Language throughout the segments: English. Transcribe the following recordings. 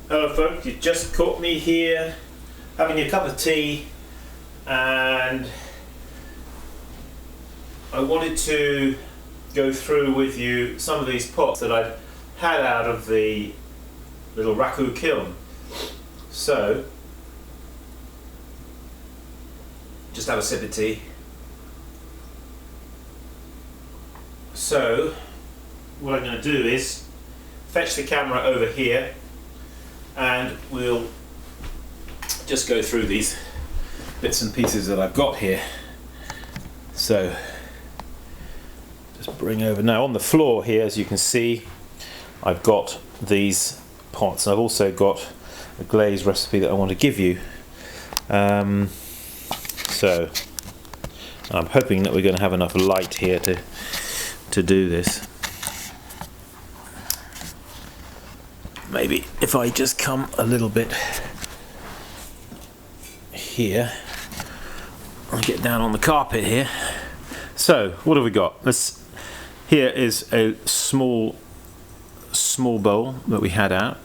Hello folks, you just caught me here having a cup of tea, and I wanted to go through with you some of these pots that I've had out of the little Raku kiln. So, just have a sip of tea. So, what I'm going to do is fetch the camera over here and we'll just go through these bits and pieces that I've got here. So, just bring over. Now on the floor here, as you can see, I've got these pots. I've also got a glaze recipe that I want to give you. So I'm hoping that we're going to have enough light here to do this. Maybe if I just come a little bit here, I'll get down on the carpet here. So what have we got? Here is a small bowl that we had out.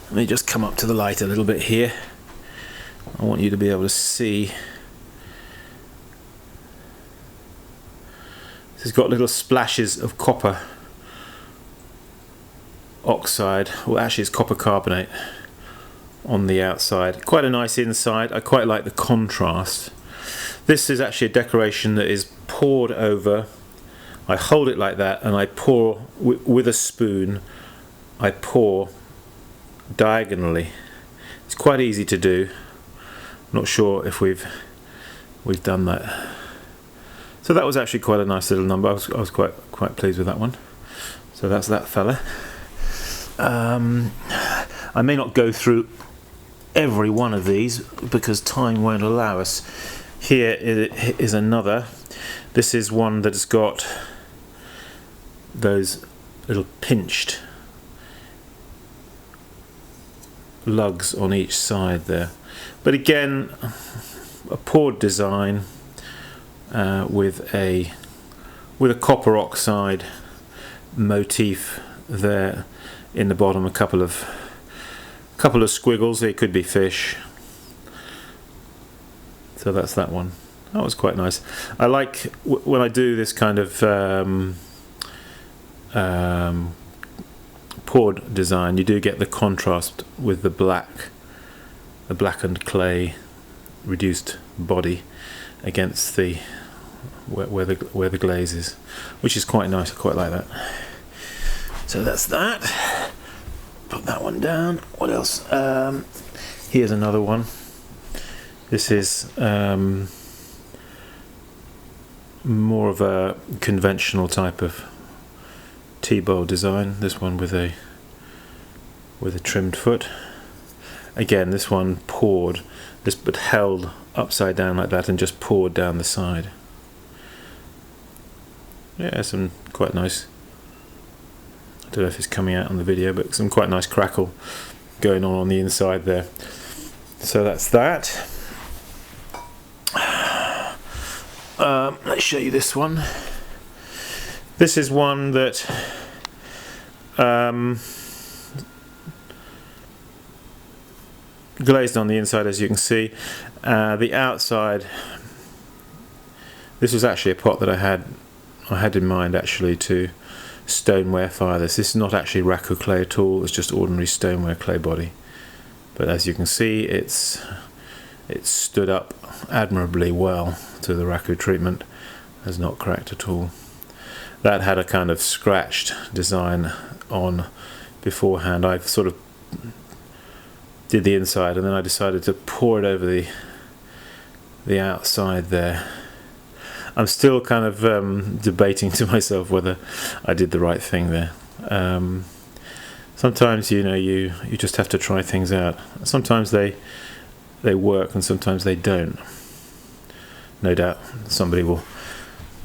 Let me just come up to the light a little bit here. I want you to be able to see. This has got little splashes of copper oxide, well actually it's copper carbonate on the outside. Quite a nice inside. I quite like the contrast. This is actually a decoration that is poured over. I hold it like that and I pour with a spoon. I pour diagonally. It's quite easy to do. I'm not sure if we've done that. So that was actually quite a nice little number. I was quite pleased with that one. So that's that fella. I may not go through every one of these because time won't allow us. Here is another. This is one that's got those little pinched lugs on each side there, but again a poured design with a copper oxide motif there in the bottom. A couple of squiggles. They could be fish. So that's that one. That was quite nice. I like when I do this kind of poured design, you do get the contrast with the blackened clay reduced body against the where the glaze is, which is quite nice. I quite like that. So that's that. Put that one down. What else? Here's another one. This is more of a conventional type of tea bowl design. This one with a trimmed foot. Again, this one poured, but held upside down like that and just poured down the side. Yeah, some quite nice. I don't know if it's coming out on the video, but some quite nice crackle going on the inside there. So that's that. Let's show you this one. This is one that glazed on the inside, as you can see. The outside, this was actually a pot that I had in mind actually to stoneware fire this. This is not actually Raku clay at all, it's just ordinary stoneware clay body. But as you can see, it's stood up admirably well to the Raku treatment, has not cracked at all. That had a kind of scratched design on beforehand. I sort of did the inside and then I decided to pour it over the outside there. I'm still kind of debating to myself whether I did the right thing there. Sometimes you just have to try things out. Sometimes they work and sometimes they don't. No doubt somebody will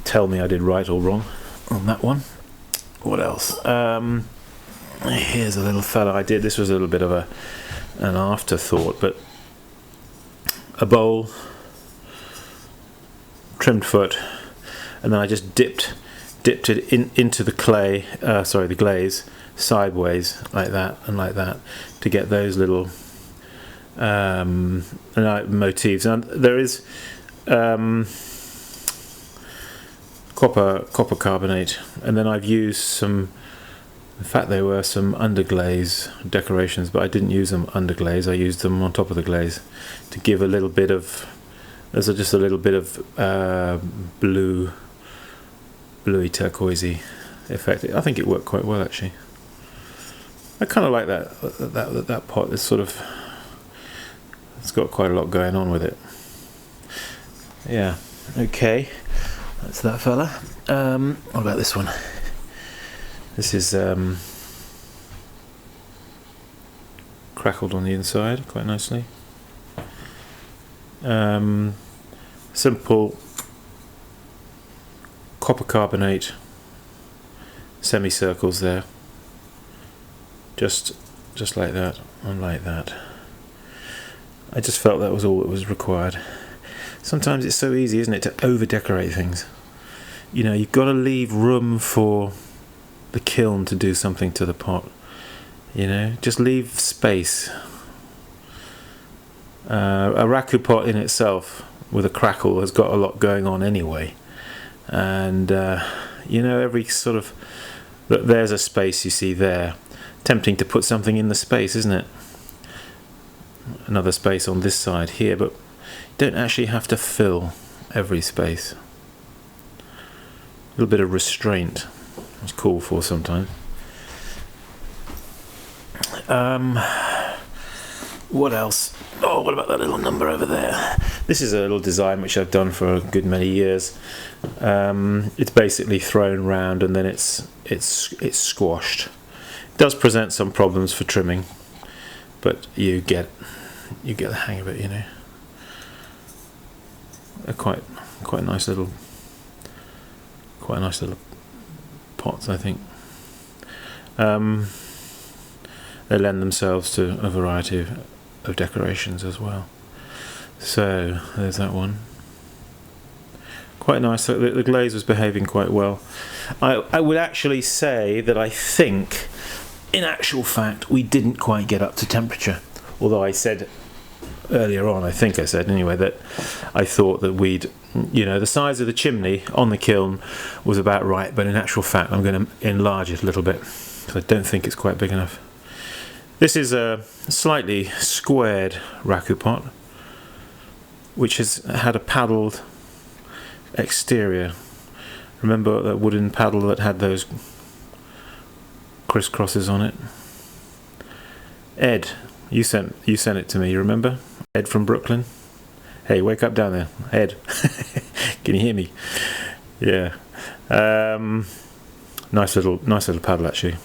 tell me I did right or wrong on that one. What else? Here's a little fella I did. This was a little bit of an afterthought, but a bowl, trimmed foot, and then I just dipped it into the the glaze sideways like that and like that to get those little motifs. And there is copper carbonate, and then I've used some. In fact, there were some underglaze decorations, but I didn't use them underglaze. I used them on top of the glaze to give a little bit of. There's just a little bit of bluey turquoisey effect. I think it worked quite well actually. I kind of like that pot. It's got quite a lot going on with it. Yeah. Okay. That's that fella. What about this one? This is crackled on the inside quite nicely. Simple copper carbonate semicircles there. Just like that and like that. I just felt that was all that was required. Sometimes it's so easy, isn't it, to over decorate things. You know, you've got to leave room for the kiln to do something to the pot. You know, just leave space. A Raku pot in itself with a crackle has got a lot going on anyway, and you know, every sort of there's a space you see there. Tempting to put something in the space, isn't it? Another space on this side here, but you don't actually have to fill every space. A little bit of restraint is called for sometimes. What else? Oh, what about that little number over there? This is a little design which I've done for a good many years. It's basically thrown round and then it's squashed. It does present some problems for trimming, but you get the hang of it, you know. They're quite nice little pots, I think. They lend themselves to a variety of decorations as well. So there's that one. Quite nice. So the glaze was behaving quite well. I would actually say that I think, in actual fact, we didn't quite get up to temperature. Although I said earlier on, I think I said anyway, that I thought that we'd, you know, the size of the chimney on the kiln was about right, but in actual fact I'm going to enlarge it a little bit because I don't think it's quite big enough. This is a slightly squared Raku pot, which has had a paddled exterior. Remember that wooden paddle that had those crisscrosses on it? Ed, you sent it to me, you remember? Ed from Brooklyn. Hey, wake up down there, Ed. Can you hear me? Yeah. Nice little paddle actually.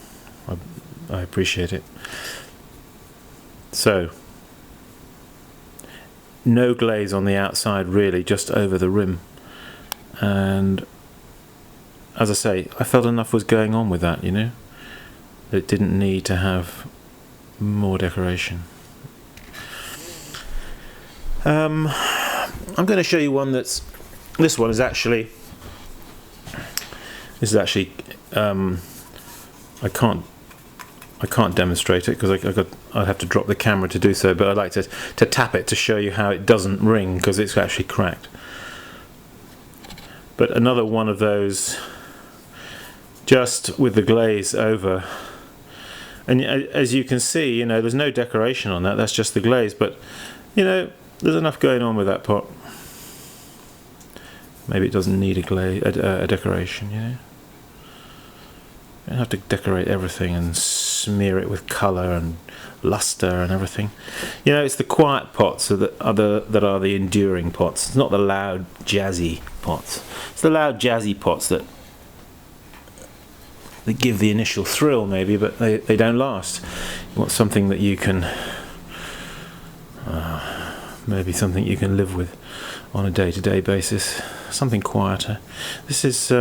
I appreciate it. So, no glaze on the outside really, just over the rim. And as I say, I felt enough was going on with that, you know. It didn't need to have more decoration. I'm going to show you one that's. This one is actually. I can't demonstrate it because I'd have to drop the camera to do so, but I'd like to tap it to show you how it doesn't ring because it's actually cracked. But another one of those, just with the glaze over, and as you can see, you know, there's no decoration on that. That's just the glaze, but you know, there's enough going on with that pot. Maybe it doesn't need a decoration, you know. You don't have to decorate everything and smear it with colour and luster and everything. You know, it's the quiet pots that are the enduring pots. It's not the loud, jazzy pots. It's the loud, jazzy pots that give the initial thrill, maybe, but they don't last. You want something that you can, maybe something you can live with on a day-to-day basis. Something quieter. This is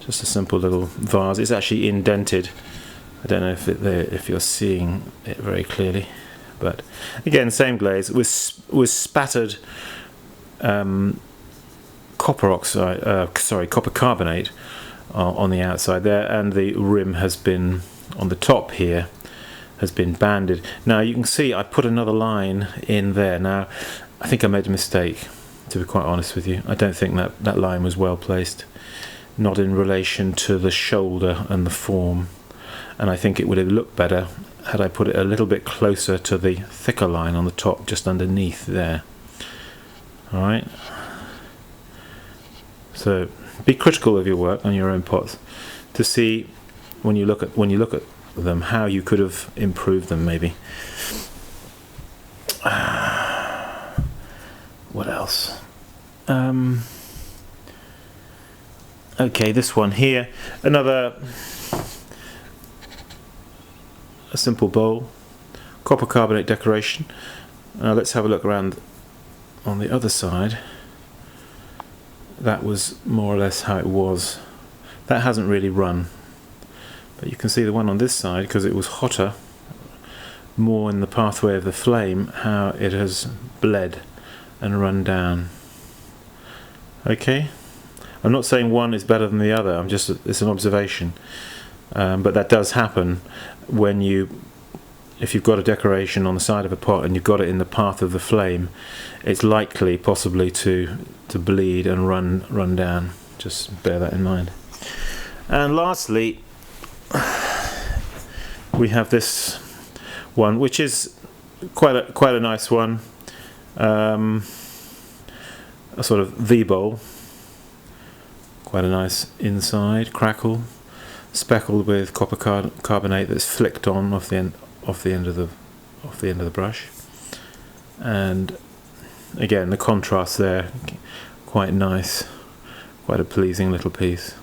just a simple little vase. It's actually indented. I don't know if you're seeing it very clearly. But again, same glaze with spattered copper carbonate on the outside there, and the rim has been on the top here has been banded. Now you can see I put another line in there. Now I think I made a mistake, to be quite honest with you. I don't think that line was well placed, not in relation to the shoulder and the form, and I think it would have looked better had I put it a little bit closer to the thicker line on the top, just underneath there. Alright, so be critical of your work on your own pots to see when you look at them how you could have improved them maybe. What else? Okay, this one here, a simple bowl, copper carbonate decoration. Let's have a look around on the other side. That was more or less how it was. That hasn't really run, but you can see the one on this side, because it was hotter, more in the pathway of the flame, how it has bled and run down. Okay, I'm not saying one is better than the other, it's an observation, but that does happen when if you've got a decoration on the side of a pot and you've got it in the path of the flame, it's likely possibly to bleed and run down. Just bear that in mind. And lastly, we have this one, which is quite a nice one, a sort of V-bowl, quite a nice inside crackle, speckled with copper carbonate that's flicked on off the end of the brush, and again the contrast there, quite nice, quite a pleasing little piece.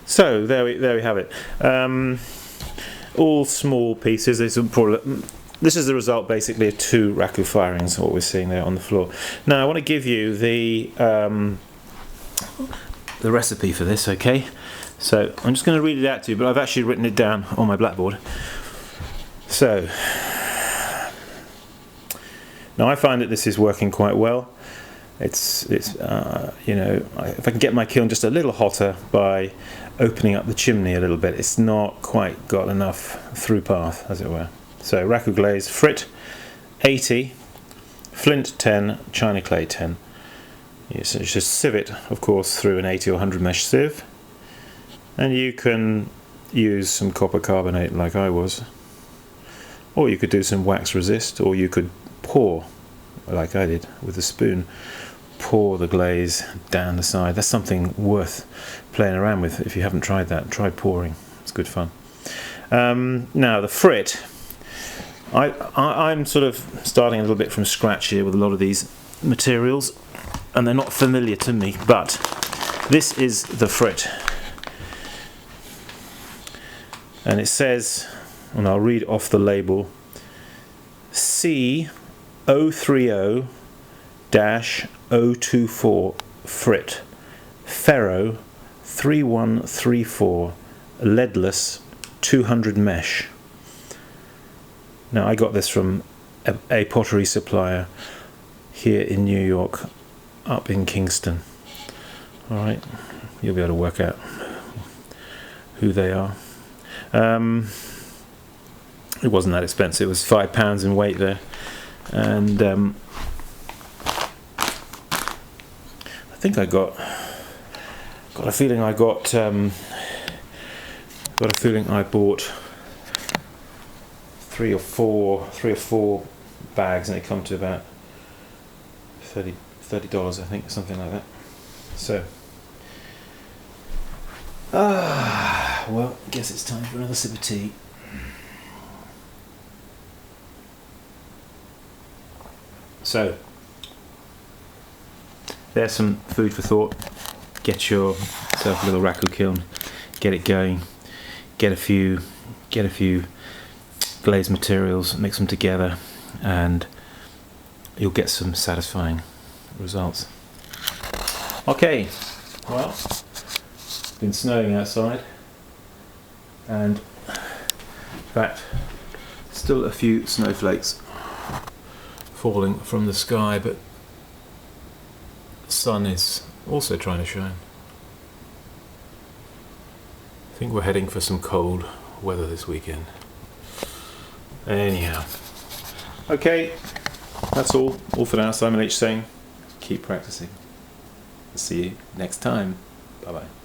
So there we have it. All small pieces. This is the result basically of 2 Raku firings, what we're seeing there on the floor. Now I want to give you the recipe for this, okay? So I'm just going to read it out to you, but I've actually written it down on my blackboard. So now I find that this is working quite well. It's you know, if I can get my kiln just a little hotter by opening up the chimney a little bit, it's not quite got enough through path, as it were. So Raku glaze, frit 80, flint 10, china clay 10. You just sieve it, of course, through an 80 or 100 mesh sieve, and you can use some copper carbonate like I was, or you could do some wax resist, or you could pour, like I did, with a spoon, pour the glaze down the side. That's something worth playing around with. If you haven't tried that, try pouring. It's good fun. Now the frit, I'm sort of starting a little bit from scratch here with a lot of these materials, and they're not familiar to me, but this is the frit, and it says, and I'll read off the label, C030-024 frit, ferro 3134, leadless 200 mesh. Now I got this from a pottery supplier here in New York, up in Kingston. Alright, you'll be able to work out who they are. It wasn't that expensive, it was £5 in weight there, and I think I got a feeling I bought three or four bags, and they come to about $30, I think, something like that. So well, I guess it's time for another sip of tea. So there's some food for thought. Get yourself a little Raku kiln, get it going, get a few glaze materials, mix them together, and you'll get some satisfying results. Okay, well, it's been snowing outside, and in fact it's Still a few snowflakes falling from the sky, but the sun is also trying to shine. I think we're heading for some cold weather this weekend. Anyhow, okay, that's all for now. Simon Leach saying, keep practicing. See you next time. Bye bye.